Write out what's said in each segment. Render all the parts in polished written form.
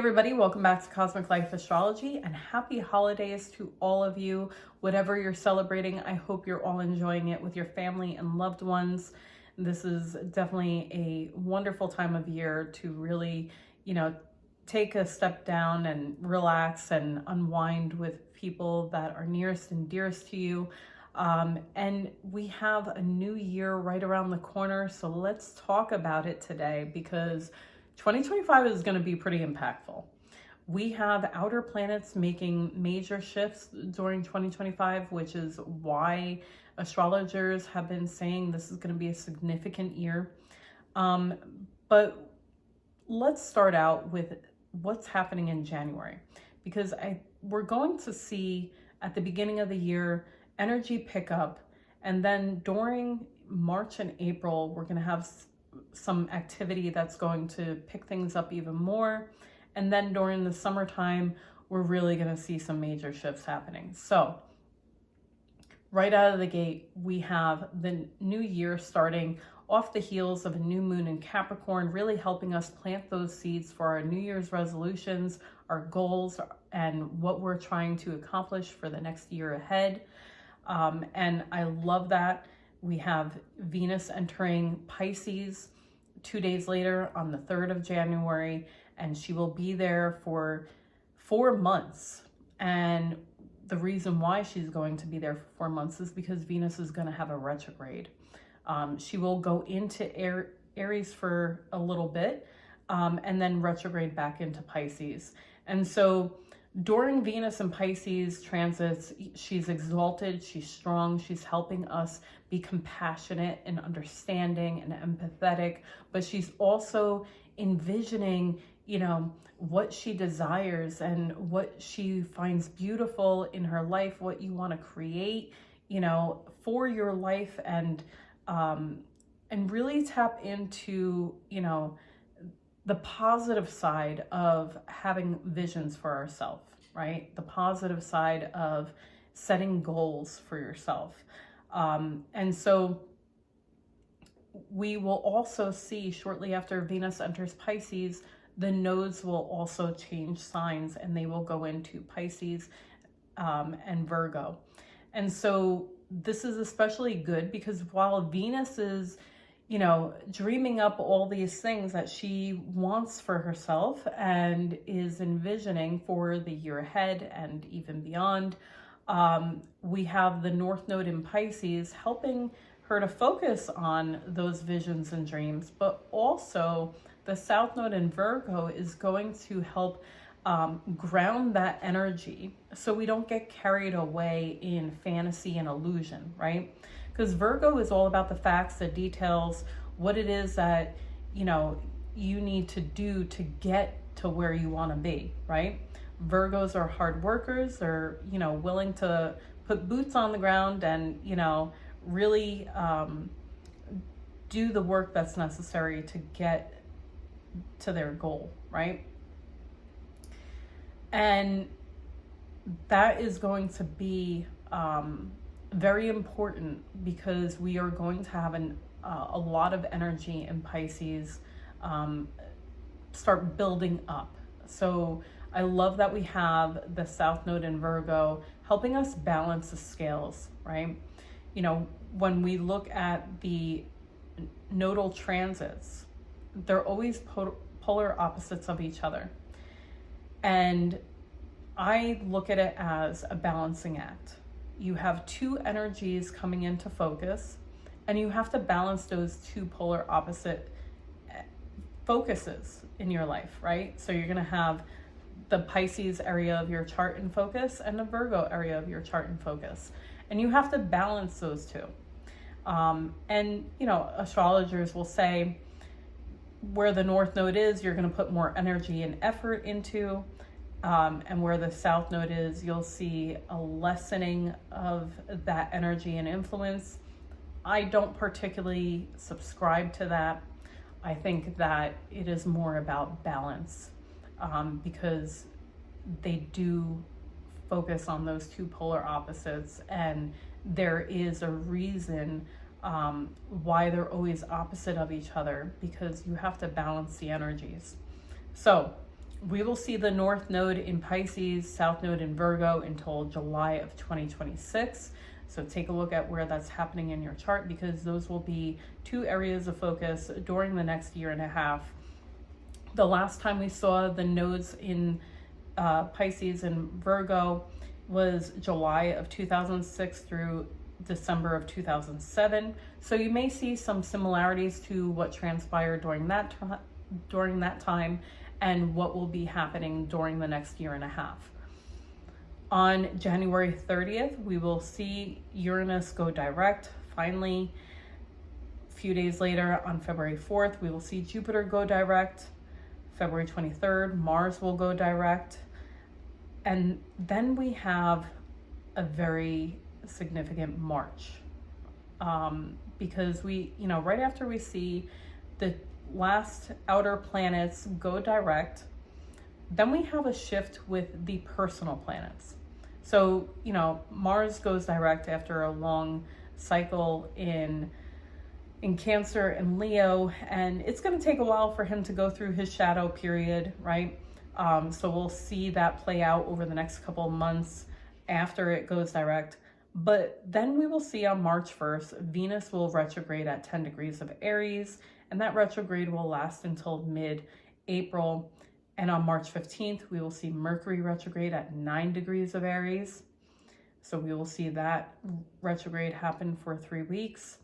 Everybody, welcome back to Cosmic Life Astrology and happy holidays to all of you. Whatever you're celebrating, I hope you're all enjoying it with your family and loved ones. This is definitely a wonderful time of year to really, take a step down and relax and unwind with people that are nearest and dearest to you. And we have a new year right around the corner, so let's talk about it today because 2025 is going to be pretty impactful. We have outer planets making major shifts during 2025, which is why astrologers have been saying this is going to be a significant year. But let's start out with what's happening in January, because we're going to see at the beginning of the year energy pick up, and then during March and April, we're going to have some activity that's going to pick things up even more. And then during the summertime, we're really going to see some major shifts happening. So right out of the gate, we have the new year starting off the heels of a new moon in Capricorn, really helping us plant those seeds for our New Year's resolutions, our goals, and what we're trying to accomplish for the next year ahead. And I love that. We have Venus entering Pisces 2 days later on the 3rd of January, and she will be there for 4 months. And the reason why she's going to be there for 4 months is because Venus is going to have a retrograde. She will go into Aries for a little bit, and then retrograde back into Pisces. And so during Venus and Pisces transits, she's exalted, she's strong, she's helping us be compassionate and understanding and empathetic, but she's also envisioning, what she desires and what she finds beautiful in her life, what you want to create, for your life, and really tap into, the positive side of having visions for ourselves, right? The positive side of setting goals for yourself. And so we will also see shortly after Venus enters Pisces, the nodes will also change signs and they will go into Pisces and Virgo. And so this is especially good because while Venus is dreaming up all these things that she wants for herself and is envisioning for the year ahead and even beyond, we have the North Node in Pisces helping her to focus on those visions and dreams, but also the South Node in Virgo is going to help ground that energy so we don't get carried away in fantasy and illusion, right? Because Virgo is all about the facts, the details, what it is that, you need to do to get to where you want to be, right? Virgos are hard workers. They're, willing to put boots on the ground and, really do the work that's necessary to get to their goal, right? And that is going to be very important because we are going to have a lot of energy in Pisces start building up. So I love that we have the South Node in Virgo helping us balance the scales, right? When we look at the nodal transits, they're always polar opposites of each other. And I look at it as a balancing act. You have two energies coming into focus, and you have to balance those two polar opposite focuses in your life, right? So you're going to have the Pisces area of your chart in focus and the Virgo area of your chart in focus. And you have to balance those two. Astrologers will say where the North Node is, you're going to put more energy and effort into. And where the South Node is, you'll see a lessening of that energy and influence. I don't particularly subscribe to that. I think that it is more about balance because they do focus on those two polar opposites, and there is a reason why they're always opposite of each other, because you have to balance the energies. So We will see the North Node in Pisces, South Node in Virgo until July of 2026. So take a look at where that's happening in your chart, because those will be two areas of focus during the next year and a half. The last time we saw the nodes in Pisces and Virgo was July of 2006 through December of 2007. So you may see some similarities to what transpired during that time and what will be happening during the next year and a half. On January 30th, we will see Uranus go direct. Finally, a few days later, on February 4th, we will see Jupiter go direct. February 23rd, Mars will go direct. And then we have a very significant March, because we, right after we see the last outer planets go direct, then we have a shift with the personal planets. So, Mars goes direct after a long cycle in Cancer and Leo, and it's going to take a while for him to go through his shadow period, right? So we'll see that play out over the next couple of months after it goes direct. But then we will see on March 1st, Venus will retrograde at 10 degrees of Aries, and that retrograde will last until mid-April. And on March 15th, we will see Mercury retrograde at 9 degrees of Aries. So we will see that retrograde happen for 3 weeks.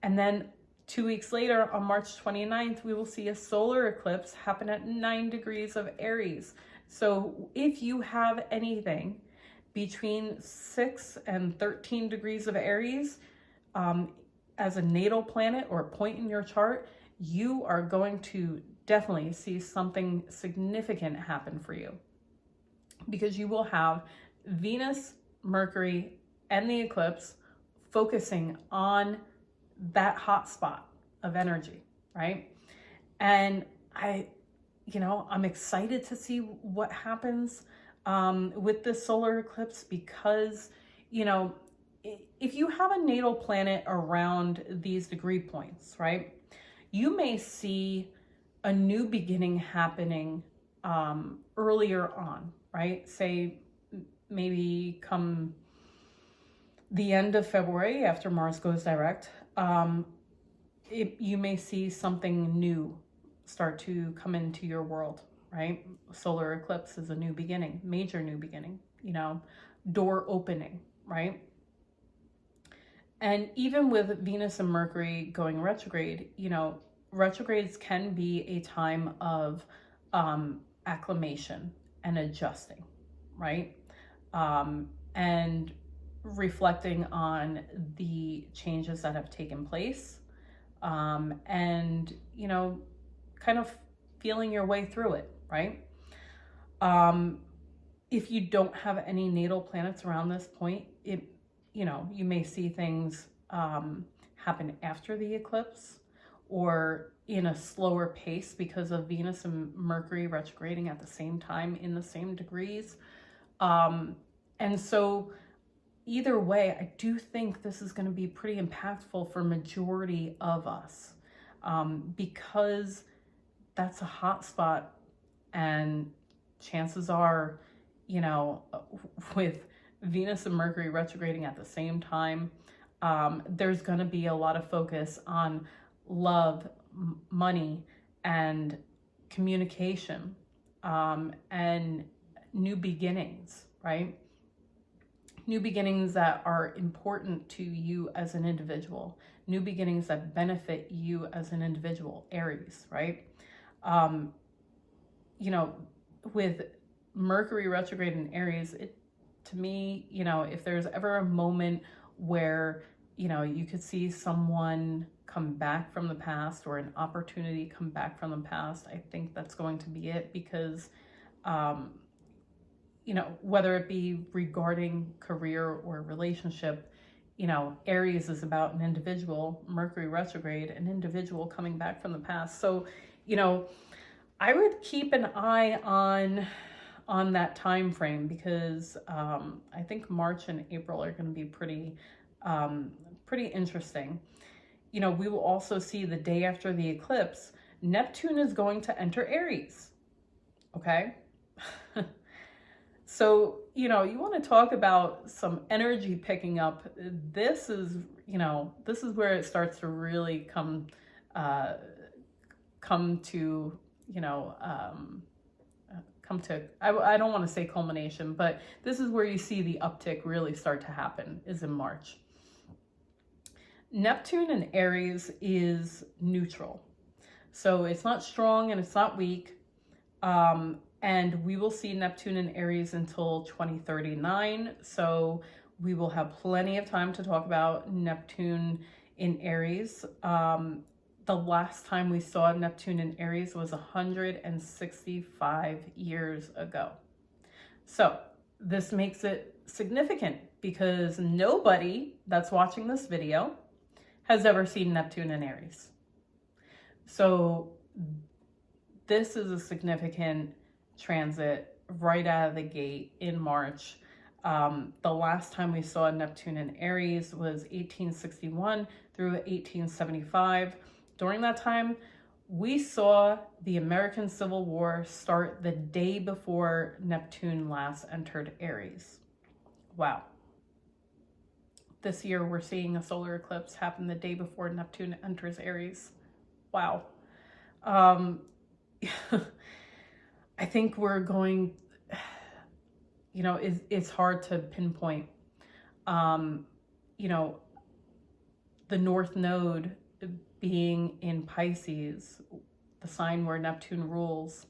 And then 2 weeks later, on March 29th, we will see a solar eclipse happen at 9 degrees of Aries. So if you have anything between 6 and 13 degrees of Aries as a natal planet or a point in your chart, you are going to definitely see something significant happen for you, because you will have Venus, Mercury, and the eclipse focusing on that hot spot of energy, right? And I'm excited to see what happens with this solar eclipse, because, if you have a natal planet around these degree points, right, you may see a new beginning happening earlier on, right? Say maybe come the end of February after Mars goes direct, you may see something new start to come into your world, right? Solar eclipse is a new beginning, major new beginning, door opening, right? And even with Venus and Mercury going retrograde, retrogrades can be a time of acclimation and adjusting, right? And reflecting on the changes that have taken place, and, kind of feeling your way through it, right? If you don't have any natal planets around this point, you may see things happen after the eclipse or in a slower pace because of Venus and Mercury retrograding at the same time in the same degrees. And so either way, I do think this is going to be pretty impactful for majority of us, because that's a hot spot, and chances are, with Venus and Mercury retrograding at the same time, there's going to be a lot of focus on love, money, and communication, and new beginnings, right? New beginnings that are important to you as an individual, new beginnings that benefit you as an individual, Aries, right? With Mercury retrograde in Aries, to me, if there's ever a moment where, you could see someone come back from the past or an opportunity come back from the past, I think that's going to be it, because, whether it be regarding career or relationship, Aries is about an individual, Mercury retrograde, an individual coming back from the past. So, I would keep an eye on that time frame, because I think March and April are going to be pretty interesting. We will also see the day after the eclipse, Neptune is going to enter Aries. okay? So, you want to talk about some energy picking up. This is, this is where it starts to really come to, you know, come to, I don't want to say culmination, but this is where you see the uptick really start to happen, is in March. Neptune in Aries is neutral. So it's not strong and it's not weak. And we will see Neptune in Aries until 2039. So we will have plenty of time to talk about Neptune in Aries. The last time we saw Neptune in Aries was 165 years ago. So this makes it significant because nobody that's watching this video has ever seen Neptune in Aries. So this is a significant transit right out of the gate in March. The last time we saw Neptune in Aries was 1861 through 1875. During that time, we saw the American Civil War start the day before Neptune last entered Aries. Wow. This year, we're seeing a solar eclipse happen the day before Neptune enters Aries. Wow. I think we're going, it's hard to pinpoint. The North Node being in Pisces, the sign where Neptune rules,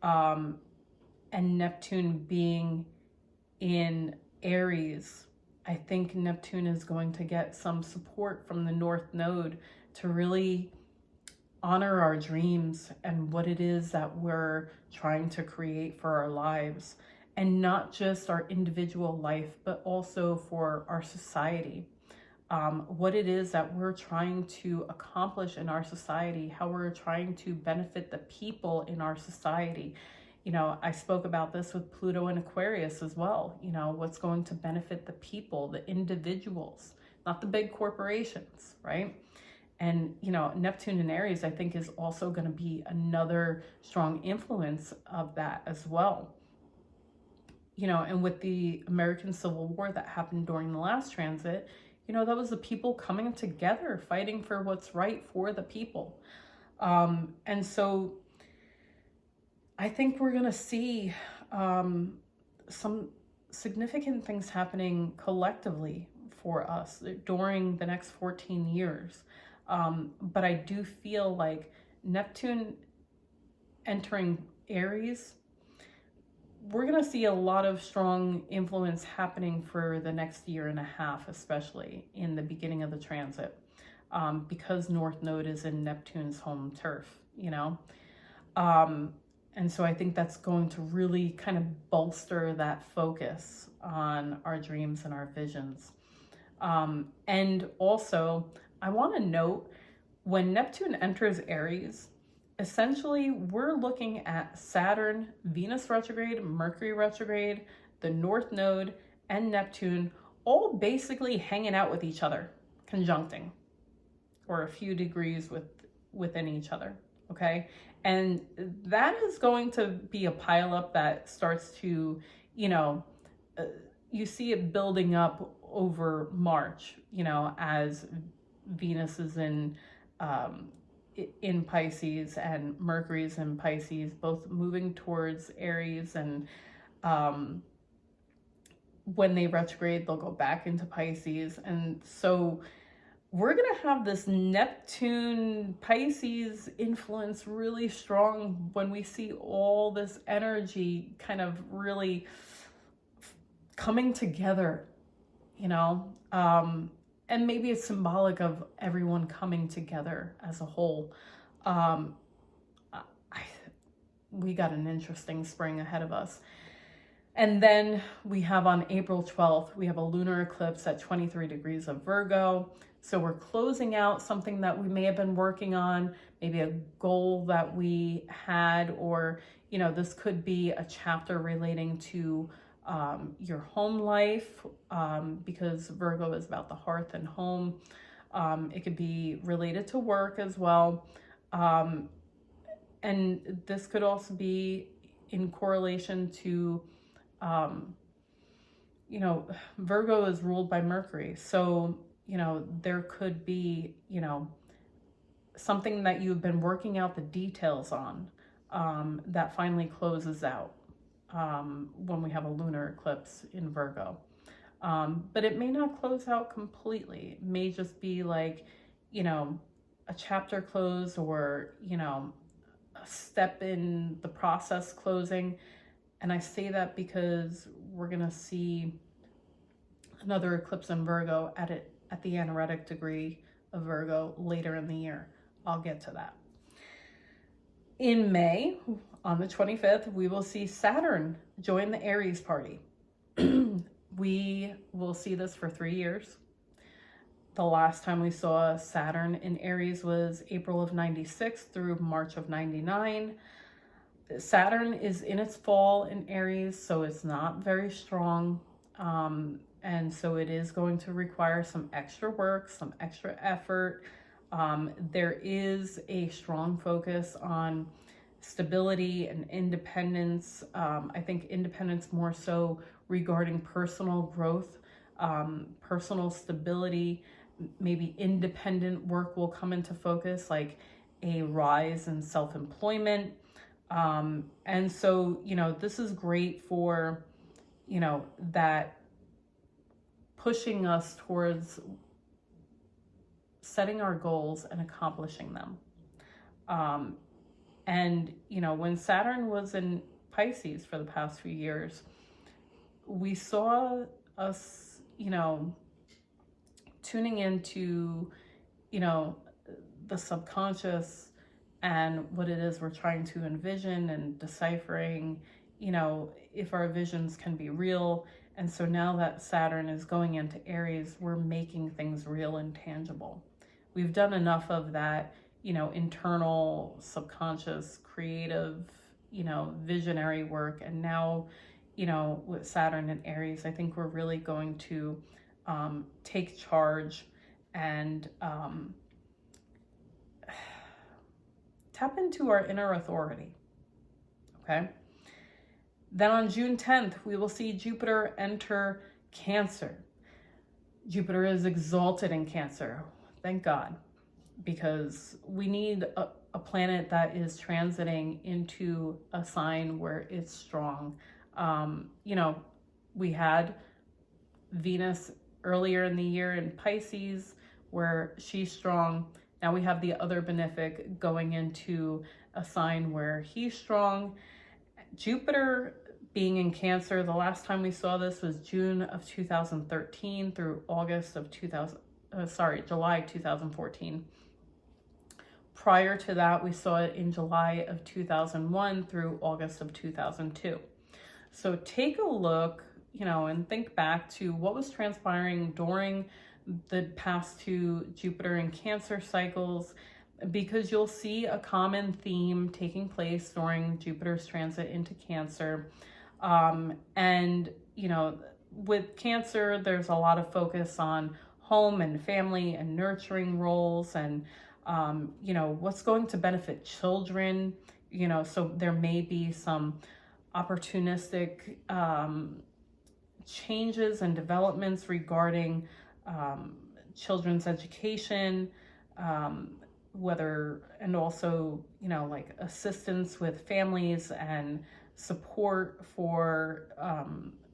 and Neptune being in Aries, I think Neptune is going to get some support from the North Node to really honor our dreams and what it is that we're trying to create for our lives, and not just our individual life, but also for our society. What it is that we're trying to accomplish in our society, how we're trying to benefit the people in our society. I spoke about this with Pluto and Aquarius as well. What's going to benefit the people, the individuals, not the big corporations, right? And, Neptune in Aries, I think, is also going to be another strong influence of that as well. And with the American Civil War that happened during the last transit, that was the people coming together, fighting for what's right for the people. And so I think we're going to see some significant things happening collectively for us during the next 14 years. But I do feel like Neptune entering Aries, we're going to see a lot of strong influence happening for the next year and a half, especially in the beginning of the transit, because North Node is in Neptune's home turf, and so I think that's going to really kind of bolster that focus on our dreams and our visions. And also, I want to note, when Neptune enters Aries, essentially we're looking at Saturn, Venus retrograde, Mercury retrograde, the North Node, and Neptune all basically hanging out with each other, conjuncting, or a few degrees within each other, okay? And that is going to be a pileup that starts to, you see it building up over March, as Venus is in Pisces and Mercury's in Pisces, both moving towards Aries, and when they retrograde, they'll go back into Pisces. And so we're going to have this Neptune Pisces influence really strong when we see all this energy kind of really coming together, and maybe it's symbolic of everyone coming together as a whole. We got an interesting spring ahead of us. And then we have on April 12th, we have a lunar eclipse at 23 degrees of Virgo. So we're closing out something that we may have been working on, maybe a goal that we had, or, this could be a chapter relating to your home life, because Virgo is about the hearth and home. It could be related to work as well. And this could also be, in correlation to, you know, Virgo is ruled by Mercury. So, you know, there could be, you know, something that you've been working out the details on that finally closes out when we have a lunar eclipse in Virgo. But it may not close out completely. It may just be like, you know, a chapter close, or, you know, a step in the process closing. And I say that because we're going to see another eclipse in Virgo at the anaretic degree of Virgo later in the year. I'll get to that. In May, on the 25th, we will see Saturn join the Aries party. We will see this for 3 years. The last time we saw Saturn in Aries was April of 96 through March of 99. Saturn is in its fall in Aries, so it's not very strong. And so it is going to require some extra work, some extra effort. There is a strong focus on stability and independence. I think independence more so regarding personal growth, personal stability. Maybe independent work will come into focus, like a rise in self-employment. And so, you know, this is great for, you know, that pushing us towards setting our goals and accomplishing them. And, you know, when Saturn was in Pisces for the past few years, we saw us, you know, tuning into, you know, the subconscious and what it is we're trying to envision, and deciphering, you know, if our visions can be real. And so now that Saturn is going into Aries, we're making things real and tangible. We've done enough of that, you know, internal, subconscious, creative, you know, visionary work. And now, you know, with Saturn and Aries, I think we're really going to take charge and tap into our inner authority. Okay. Then on June 10th, we will see Jupiter enter Cancer. Jupiter is exalted in Cancer. Thank God, because we need a planet that is transiting into a sign where it's strong. You know, we had Venus earlier in the year in Pisces, where she's strong. Now we have the other benefic going into a sign where he's strong. Jupiter being in Cancer, the last time we saw this was June of 2013 through July 2014. Prior to that, we saw it in July of 2001 through August of 2002. So take a look, you know, and think back to what was transpiring during the past two Jupiter and Cancer cycles, because you'll see a common theme taking place during Jupiter's transit into Cancer. And, you know, with Cancer, there's a lot of focus on home and family and nurturing roles, and, you know, what's going to benefit children, you know, so there may be some opportunistic changes and developments regarding children's education, and also, you know, like assistance with families and support for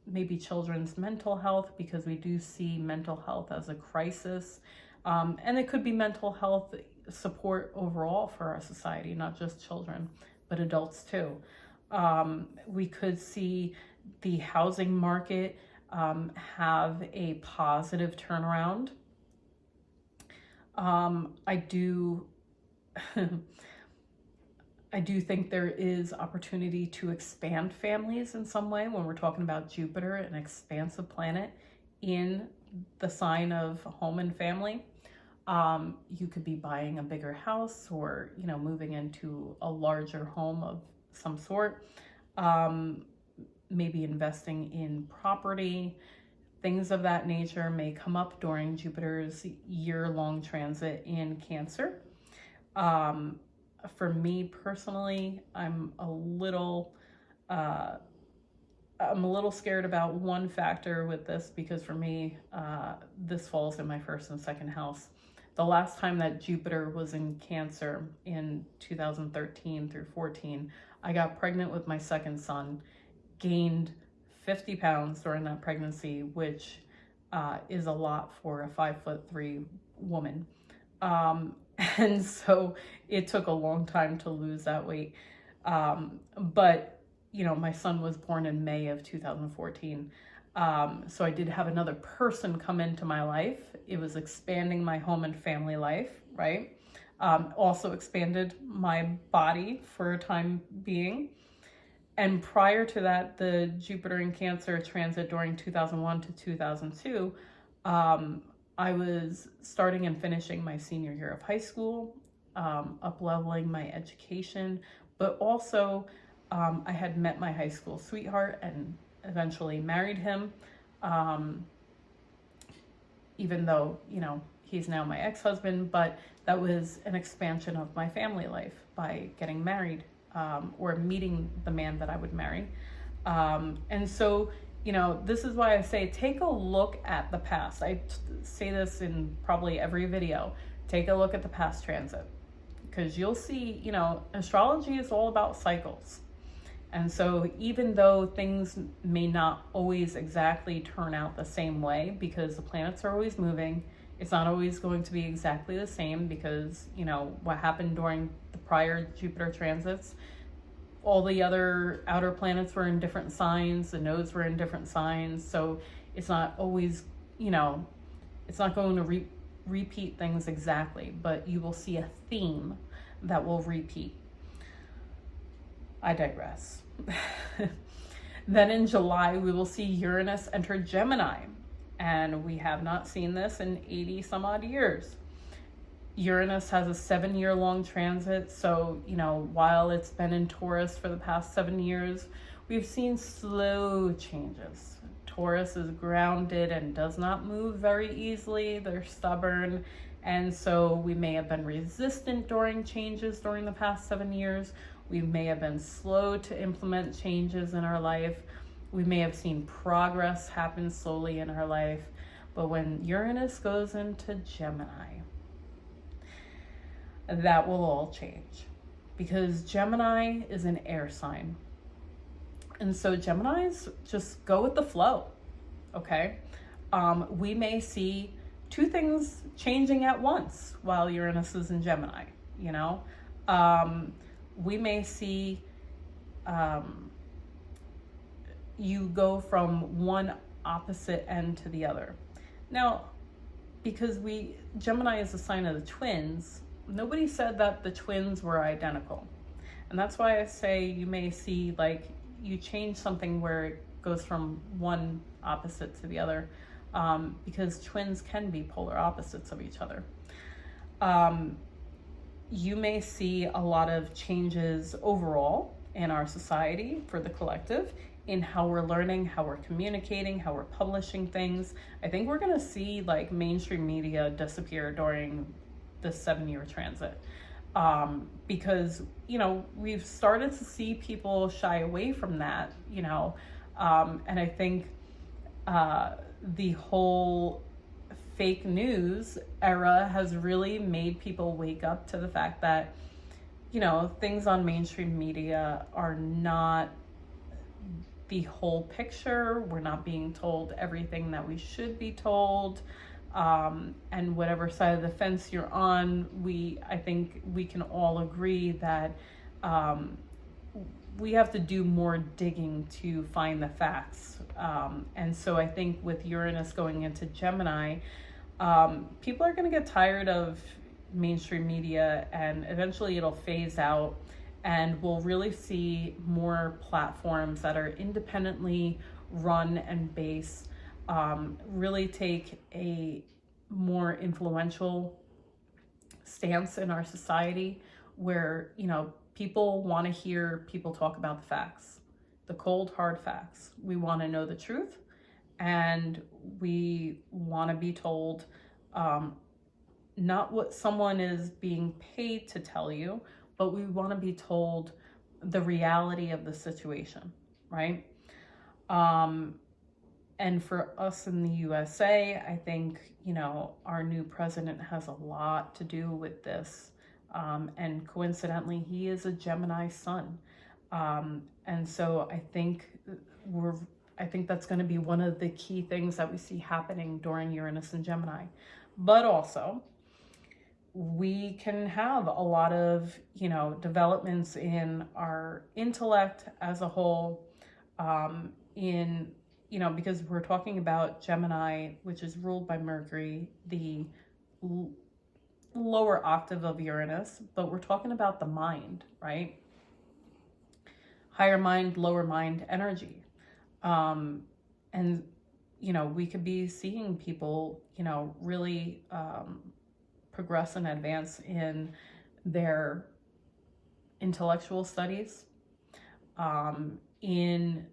maybe children's mental health, because we do see mental health as a crisis. And it could be mental health support overall for our society, not just children, but adults too. We could see the housing market have a positive turnaround. I do think there is opportunity to expand families in some way when we're talking about Jupiter, an expansive planet in the sign of home and family. You could be buying a bigger house, or, you know, moving into a larger home of some sort. Maybe investing in property. Things of that nature may come up during Jupiter's year-long transit in Cancer. For me personally, I'm a little I'm a little scared about one factor with this, because for me, this falls in my first and second house. The last time that Jupiter was in Cancer in 2013 through 14, I got pregnant with my second son, gained 50 pounds during that pregnancy, which is a lot for a 5'3" woman. And so it took a long time to lose that weight. But you know, my son was born in May of 2014. So I did have another person come into my life. It was expanding my home and family life, right? Also expanded my body for a time being. And prior to that, the Jupiter in Cancer transit during 2001 to 2002, I was starting and finishing my senior year of high school, up-leveling my education, but also I had met my high school sweetheart and eventually married him, even though, you know, he's now my ex-husband, but that was an expansion of my family life by getting married, or meeting the man that I would marry. And so, you know, this is why I say, take a look at the past. I say this in probably every video. Take a look at the past transit, because you'll see, you know, astrology is all about cycles. And so even though things may not always exactly turn out the same way, because the planets are always moving, it's not always going to be exactly the same, because, you know, what happened during the prior Jupiter transits, all the other outer planets were in different signs, the nodes were in different signs. So it's not always, you know, it's not going to repeat things exactly, but you will see a theme that will repeat. I digress. Then in July, we will see Uranus enter Gemini, and we have not seen this in 80 some odd years. Uranus has a 7-year long transit, so, you know, while it's been in Taurus for the past 7 years, we've seen slow changes. Taurus is grounded and does not move very easily. They're stubborn, and so we may have been resistant during changes during the past 7 years. We may have been slow to implement changes in our life. We may have seen progress happen slowly in our life. But when Uranus goes into Gemini, that will all change, because Gemini is an air sign. And so Geminis just go with the flow, okay? We may see two things changing at once while Uranus is in Gemini, you know? We may see you go from one opposite end to the other. Now, because Gemini is a sign of the twins, nobody said that the twins were identical. And that's why I say you may see, like, you change something where it goes from one opposite to the other, because twins can be polar opposites of each other. You may see a lot of changes overall in our society for the collective, in how we're learning, how we're communicating, how we're publishing things. I think we're gonna see, like, mainstream media disappear during this 7-year transit, because, you know, we've started to see people shy away from that, you know, and I think the whole fake news era has really made people wake up to the fact that, you know, things on mainstream media are not the whole picture. We're not being told everything that we should be told. And whatever side of the fence you're on, I think we can all agree that we have to do more digging to find the facts. And so I think with Uranus going into Gemini, people are going to get tired of mainstream media, and eventually it'll phase out, and we'll really see more platforms that are independently run and based, really take a more influential stance in our society, where, you know, people want to hear people talk about the facts, the cold hard facts. We want to know the truth, and we want to be told not what someone is being paid to tell you, but we want to be told the reality of the situation, right? And for us in the USA, I think, our new president has a lot to do with this. And coincidentally, he is a Gemini sun. And so I think that's going to be one of the key things that we see happening during Uranus and Gemini. But also, we can have a lot of, developments in our intellect as a whole, because we're talking about Gemini, which is ruled by Mercury, the lower octave of Uranus, but we're talking about the mind, right? Higher mind, lower mind energy. And, we could be seeing people, really progress and advance in their intellectual studies, in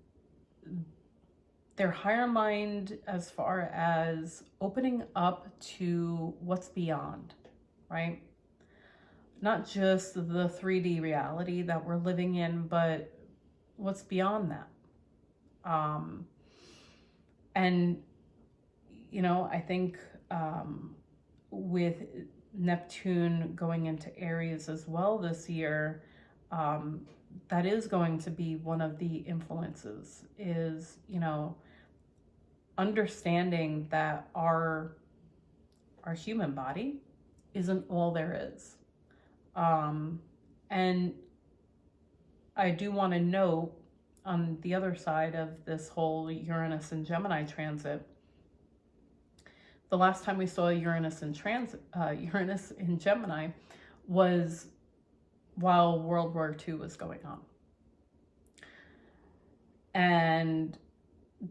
their higher mind, as far as opening up to what's beyond, right? Not just the 3D reality that we're living in, but what's beyond that. And, I think with Neptune going into Aries as well this year, that is going to be one of the influences, is, understanding that our human body isn't all there is. And I do want to note, on the other side of this whole Uranus and Gemini transit, the last time we saw Uranus in Gemini was while World War II was going on. And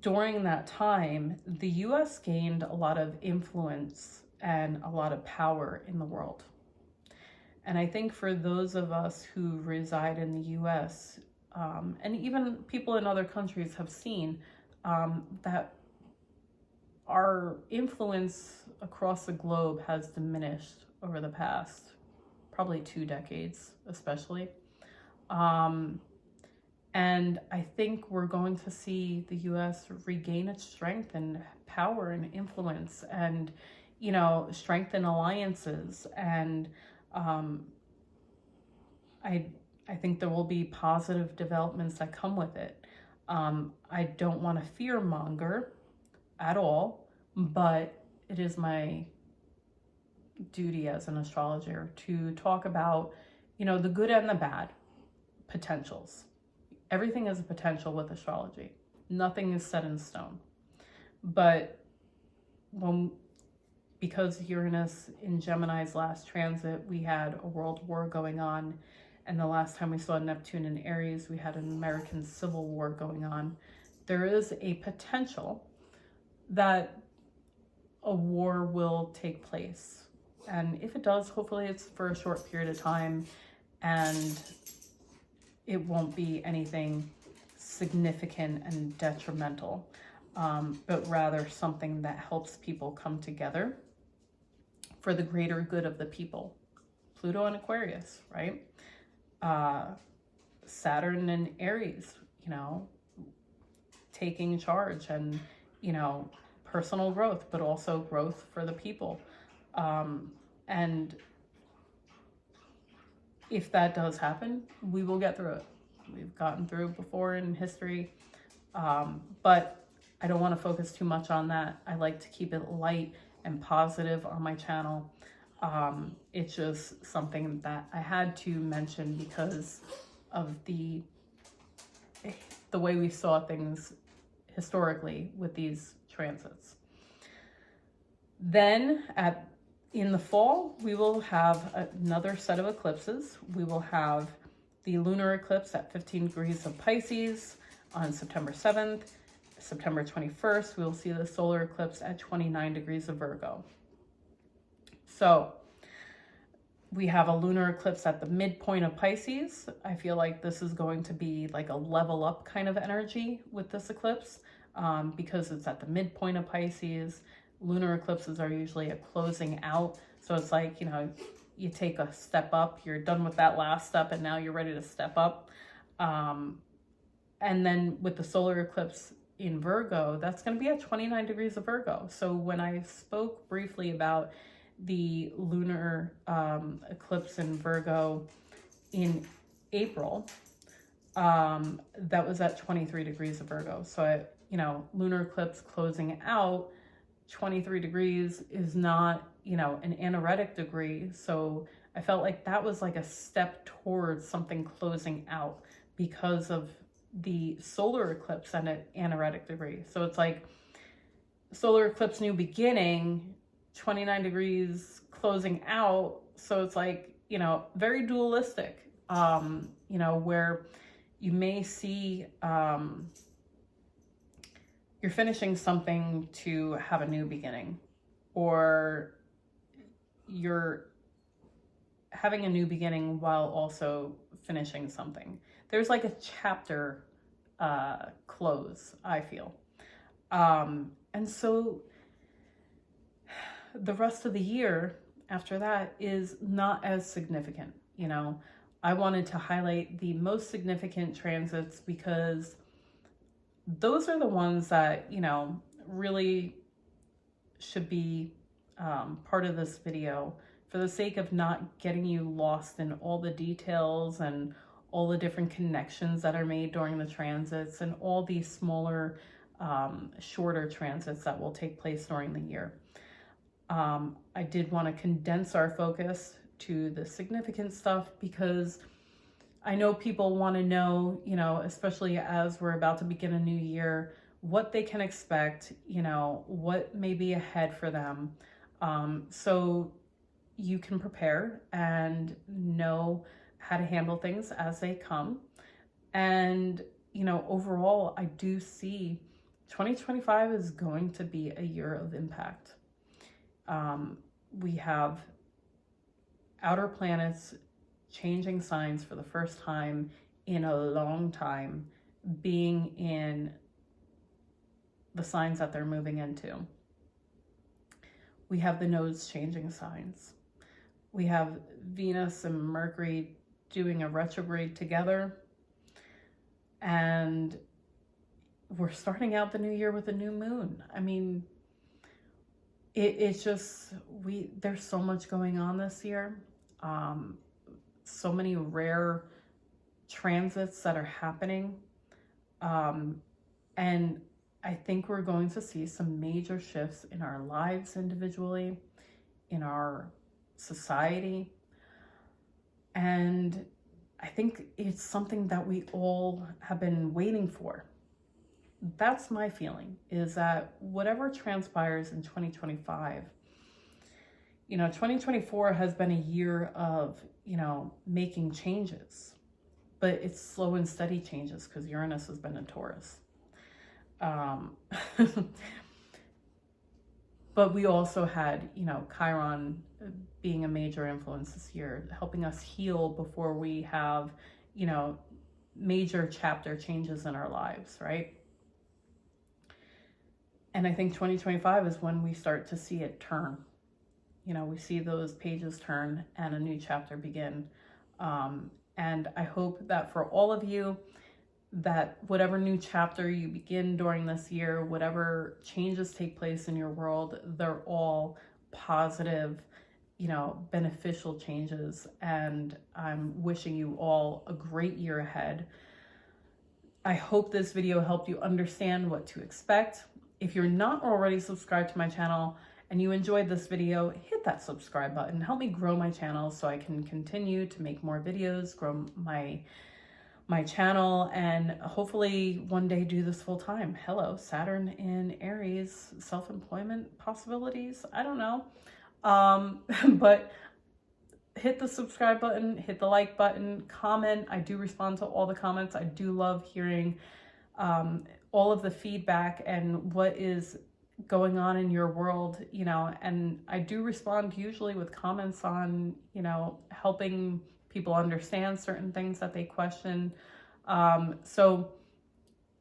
during that time, the US gained a lot of influence and a lot of power in the world. And I think for those of us who reside in the US, and even people in other countries have seen that our influence across the globe has diminished over the past probably 2 decades, especially. And I think we're going to see the US regain its strength and power and influence, and, strengthen alliances. And I think there will be positive developments that come with it. I don't want to fear monger at all, but it is my duty as an astrologer to talk about, the good and the bad potentials. Everything is a potential with astrology. Nothing is set in stone. But because Uranus in Gemini's last transit, we had a world war going on. And the last time we saw Neptune in Aries, we had an American Civil War going on. There is a potential that a war will take place. And if it does, hopefully it's for a short period of time, and it won't be anything significant and detrimental, but rather something that helps people come together for the greater good of the people. Pluto and Aquarius, right? Saturn and Aries, taking charge and, personal growth, but also growth for the people. And if that does happen, we will get through it. We've gotten through before in history, but I don't want to focus too much on that. I like to keep it light and positive on my channel. It's just something that I had to mention because of the way we saw things historically with these transits. Then in the fall, we will have another set of eclipses. We will have the lunar eclipse at 15 degrees of Pisces on September 7th. September 21st, we will see the solar eclipse at 29 degrees of Virgo. So we have a lunar eclipse at the midpoint of Pisces. I feel like this is going to be like a level up kind of energy with this eclipse, because it's at the midpoint of Pisces. Lunar eclipses are usually a closing out. So it's like, you take a step up, you're done with that last step, and now you're ready to step up. And then with the solar eclipse in Virgo, that's going to be at 29 degrees of Virgo. So when I spoke briefly about the lunar eclipse in Virgo in April, that was at 23 degrees of Virgo. So, lunar eclipse closing out 23 degrees is not, an anaretic degree. So I felt like that was like a step towards something closing out because of the solar eclipse at an anaretic degree. So it's like solar eclipse, new beginning, 29 degrees closing out. So it's like, very dualistic, where you may see you're finishing something to have a new beginning, or you're having a new beginning while also finishing something. There's like a chapter close, I feel. And so the rest of the year after that is not as significant. I wanted to highlight the most significant transits because those are the ones that, really should be part of this video, for the sake of not getting you lost in all the details and all the different connections that are made during the transits and all these smaller, shorter transits that will take place during the year. I did want to condense our focus to the significant stuff because I know people want to know, especially as we're about to begin a new year, what they can expect, what may be ahead for them. So you can prepare and know how to handle things as they come. And, overall, I do see 2025 is going to be a year of impact. We have outer planets changing signs for the first time in a long time, being in the signs that they're moving into. We have the nodes changing signs. We have Venus and Mercury doing a retrograde together. And we're starting out the new year with a new moon. I mean, it's just, there's so much going on this year. So many rare transits that are happening. And I think we're going to see some major shifts in our lives individually, in our society. And I think it's something that we all have been waiting for. That's my feeling, is that whatever transpires in 2025, 2024 has been a year of, making changes, but it's slow and steady changes because Uranus has been in Taurus. But we also had, Chiron being a major influence this year, helping us heal before we have, major chapter changes in our lives, right? And I think 2025 is when we start to see it turn. We see those pages turn and a new chapter begin. And I hope that for all of you, that whatever new chapter you begin during this year, whatever changes take place in your world, they're all positive, beneficial changes. And I'm wishing you all a great year ahead. I hope this video helped you understand what to expect. If you're not already subscribed to my channel and you enjoyed this video, hit that subscribe button. Help me grow my channel so I can continue to make more videos, grow my channel, and hopefully one day do this full time. Hello, Saturn in Aries, self-employment possibilities. I don't know. But hit the subscribe button, hit the like button, comment. I do respond to all the comments. I do love hearing all of the feedback and what is going on in your world, and I do respond usually with comments on, helping people understand certain things that they question. So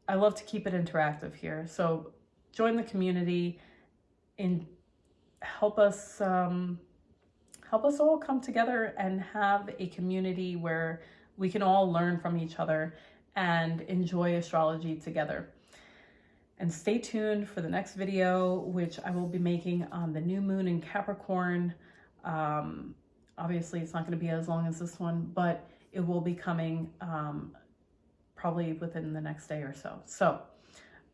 I love to keep it interactive here. So join the community and help us all come together and have a community where we can all learn from each other and enjoy astrology together. And stay tuned for the next video, which I will be making on the new moon in Capricorn. Obviously, it's not going to be as long as this one, but it will be coming probably within the next day or so. So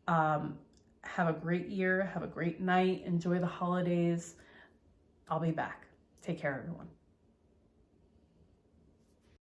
have a great year. Have a great night. Enjoy the holidays. I'll be back. Take care, everyone.